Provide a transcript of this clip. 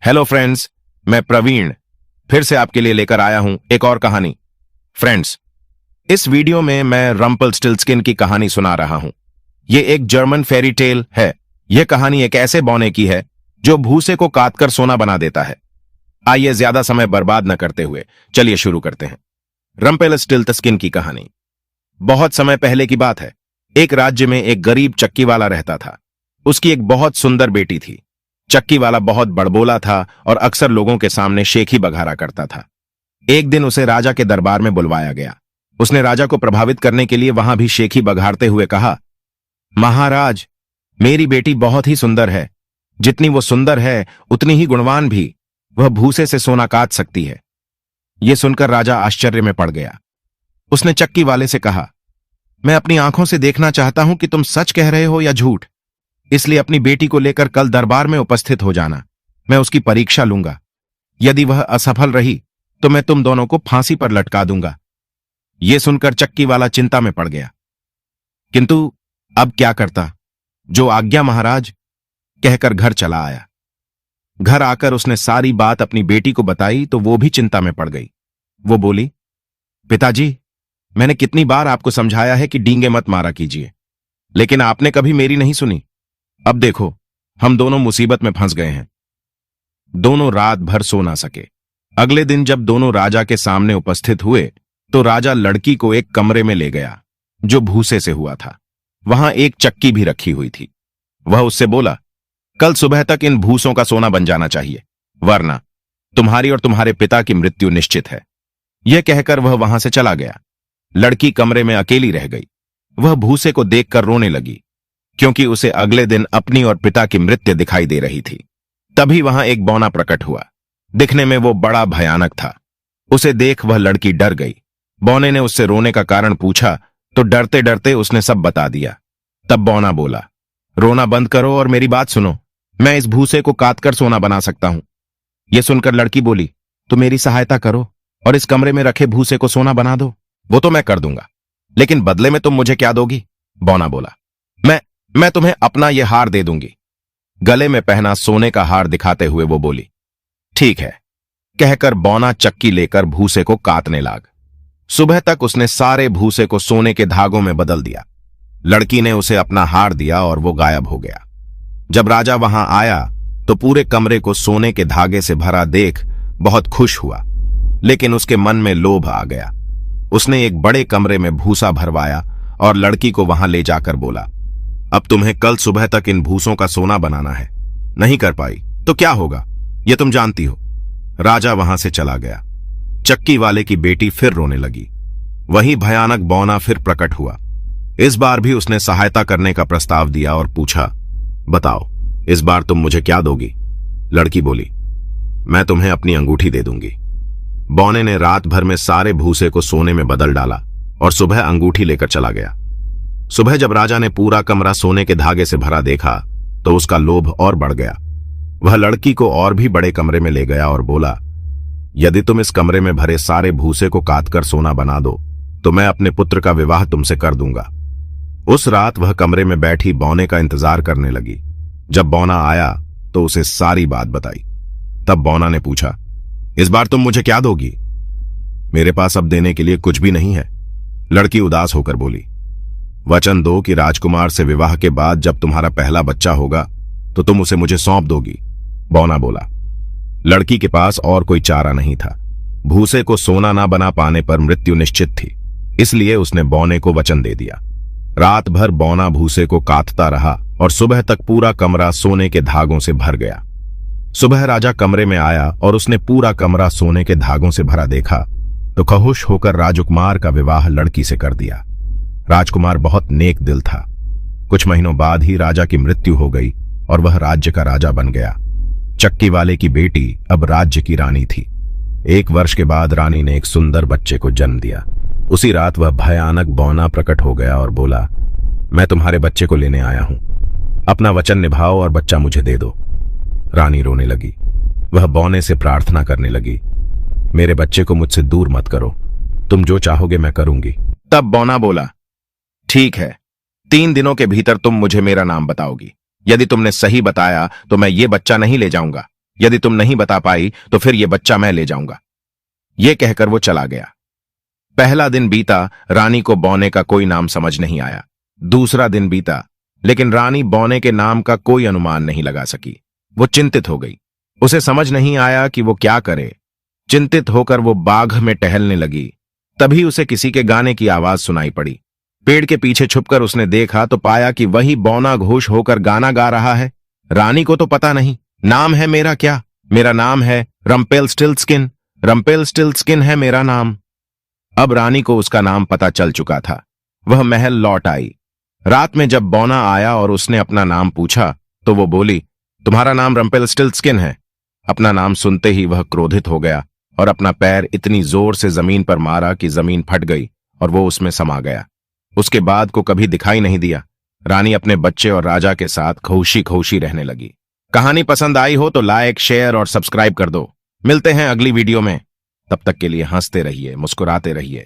Hello friends, मैं प्रवीण फिर से आपके लिए लेकर आया हूं एक और कहानी। फ्रेंड्स, इस वीडियो में मैं रम्पलस्टिल्टस्किन की कहानी सुना रहा हूं। यह एक जर्मन फेरी टेल है। यह कहानी एक ऐसे बौने की है जो भूसे को काटकर सोना बना देता है। आइए ज्यादा समय बर्बाद न करते हुए चलिए शुरू करते हैं। रम्पलस्टिल्टस्किन की कहानी। बहुत समय पहले की बात है। एक राज्य में एक गरीब चक्की वाला रहता था। उसकी एक बहुत सुंदर बेटी थी। चक्की वाला बहुत बड़बोला था और अक्सर लोगों के सामने शेखी बघारा करता था। एक दिन उसे राजा के दरबार में बुलवाया गया। उसने राजा को प्रभावित करने के लिए वहां भी शेखी बघारते हुए कहा, महाराज, मेरी बेटी बहुत ही सुंदर है। जितनी वो सुंदर है उतनी ही गुणवान भी। वह भूसे से सोना काट सकती है। यह सुनकर राजा आश्चर्य में पड़ गया। उसने चक्की वाले से कहा, मैं अपनी आंखों से देखना चाहता हूं कि तुम सच कह रहे हो या झूठ। इसलिए अपनी बेटी को लेकर कल दरबार में उपस्थित हो जाना। मैं उसकी परीक्षा लूंगा। यदि वह असफल रही तो मैं तुम दोनों को फांसी पर लटका दूंगा। यह सुनकर चक्की वाला चिंता में पड़ गया। किंतु अब क्या करता? जो आज्ञा महाराज, कहकर घर चला आया। घर आकर उसने सारी बात अपनी बेटी को बताई तो वो भी चिंता में पड़ गई। वो बोली, पिताजी, मैंने कितनी बार आपको समझाया है कि डींगे मत मारा कीजिए, लेकिन आपने कभी मेरी नहीं सुनी। अब देखो, हम दोनों मुसीबत में फंस गए हैं। दोनों रात भर सो ना सके। अगले दिन जब दोनों राजा के सामने उपस्थित हुए तो राजा लड़की को एक कमरे में ले गया जो भूसे से हुआ था। वहां एक चक्की भी रखी हुई थी। वह उससे बोला, कल सुबह तक इन भूसों का सोना बन जाना चाहिए, वरना तुम्हारी और तुम्हारे पिता की मृत्यु निश्चित है। यह कहकर वह वहां से चला गया। लड़की कमरे में अकेली रह गई। वह भूसे को देखकर रोने लगी, क्योंकि उसे अगले दिन अपनी और पिता की मृत्यु दिखाई दे रही थी। तभी वहां एक बौना प्रकट हुआ। दिखने में वो बड़ा भयानक था। उसे देख वह लड़की डर गई। बौने ने उससे रोने का कारण पूछा तो डरते डरते उसने सब बता दिया। तब बौना बोला, रोना बंद करो और मेरी बात सुनो। मैं इस भूसे को काटकर सोना बना सकता हूं। यह सुनकर लड़की बोली, तो मेरी सहायता करो और इस कमरे में रखे भूसे को सोना बना दो। वो तो मैं कर दूंगा, लेकिन बदले में तुम मुझे क्या दोगी? बौना बोला, मैं तुम्हें अपना यह हार दे दूंगी। गले में पहना सोने का हार दिखाते हुए वो बोली, ठीक है। कहकर बौना चक्की लेकर भूसे को काटने लाग। सुबह तक उसने सारे भूसे को सोने के धागों में बदल दिया। लड़की ने उसे अपना हार दिया और वो गायब हो गया। जब राजा वहां आया तो पूरे कमरे को सोने के धागे से भरा देख बहुत खुश हुआ, लेकिन उसके मन में लोभ आ गया। उसने एक बड़े कमरे में भूसा भरवाया और लड़की को वहां ले जाकर बोला, अब तुम्हें कल सुबह तक इन भूसों का सोना बनाना है। नहीं कर पाई तो क्या होगा, यह तुम जानती हो। राजा वहां से चला गया। चक्की वाले की बेटी फिर रोने लगी। वही भयानक बौना फिर प्रकट हुआ। इस बार भी उसने सहायता करने का प्रस्ताव दिया और पूछा, बताओ, इस बार तुम मुझे क्या दोगी? लड़की बोली, मैं तुम्हें अपनी अंगूठी दे दूंगी। बौने ने रात भर में सारे भूसे को सोने में बदल डाला और सुबह अंगूठी लेकर चला गया। सुबह जब राजा ने पूरा कमरा सोने के धागे से भरा देखा तो उसका लोभ और बढ़ गया। वह लड़की को और भी बड़े कमरे में ले गया और बोला, यदि तुम इस कमरे में भरे सारे भूसे को काटकर सोना बना दो तो मैं अपने पुत्र का विवाह तुमसे कर दूंगा। उस रात वह कमरे में बैठी बौने का इंतजार करने लगी। जब बौना आया तो उसे सारी बात बताई। तब बौना ने पूछा, इस बार तुम मुझे क्या दोगी? मेरे पास अब देने के लिए कुछ भी नहीं है। लड़की उदास होकर बोली, वचन दो कि राजकुमार से विवाह के बाद जब तुम्हारा पहला बच्चा होगा तो तुम उसे मुझे सौंप दोगी। बौना बोला। लड़की के पास और कोई चारा नहीं था। भूसे को सोना ना बना पाने पर मृत्यु निश्चित थी, इसलिए उसने बौने को वचन दे दिया। रात भर बौना भूसे को काटता रहा और सुबह तक पूरा कमरा सोने के धागों से भर गया। सुबह राजा कमरे में आया और उसने पूरा कमरा सोने के धागों से भरा देखा तो खुश होकर राजकुमार का विवाह लड़की से कर दिया। राजकुमार बहुत नेक दिल था। कुछ महीनों बाद ही राजा की मृत्यु हो गई और वह राज्य का राजा बन गया। चक्की वाले की बेटी अब राज्य की रानी थी। 1 वर्ष के बाद रानी ने एक सुंदर बच्चे को जन्म दिया। उसी रात वह भयानक बौना प्रकट हो गया और बोला, मैं तुम्हारे बच्चे को लेने आया हूं। अपना वचन निभाओ और बच्चा मुझे दे दो। रानी रोने लगी। वह बौने से प्रार्थना करने लगी, मेरे बच्चे को मुझसे दूर मत करो। तुम जो चाहोगे मैं करूंगी। तब बौना बोला, ठीक है, 3 दिनों के भीतर तुम मुझे मेरा नाम बताओगी। यदि तुमने सही बताया तो मैं ये बच्चा नहीं ले जाऊंगा, यदि तुम नहीं बता पाई तो फिर यह बच्चा मैं ले जाऊंगा। यह कहकर वो चला गया। पहला दिन बीता, रानी को बौने का कोई नाम समझ नहीं आया। दूसरा दिन बीता, लेकिन रानी बौने के नाम का कोई अनुमान नहीं लगा सकी। वो चिंतित हो गई। उसे समझ नहीं आया कि वो क्या करे। चिंतित होकर वो बाग में टहलने लगी। तभी उसे किसी के गाने की आवाज सुनाई पड़ी। पेड़ के पीछे छुपकर उसने देखा तो पाया कि वही बौना घोष होकर गाना गा रहा है। रानी को तो पता नहीं, नाम है मेरा क्या? मेरा नाम है रम्पेलस्टिल्टस्किन। रम्पेलस्टिल्टस्किन है मेरा नाम। अब रानी को उसका नाम पता चल चुका था। वह महल लौट आई। रात में जब बौना आया और उसने अपना नाम पूछा तो वो बोली, तुम्हारा नाम रम्पेलस्टिल्टस्किन है। अपना नाम सुनते ही वह क्रोधित हो गया और अपना पैर इतनी जोर से जमीन पर मारा कि जमीन फट गई और वो उसमें समा गया। उसके बाद को कभी दिखाई नहीं दिया। रानी अपने बच्चे और राजा के साथ खुशी खुशी रहने लगी। कहानी पसंद आई हो तो लाइक, शेयर और सब्सक्राइब कर दो। मिलते हैं अगली वीडियो में। तब तक के लिए हंसते रहिए, मुस्कुराते रहिए।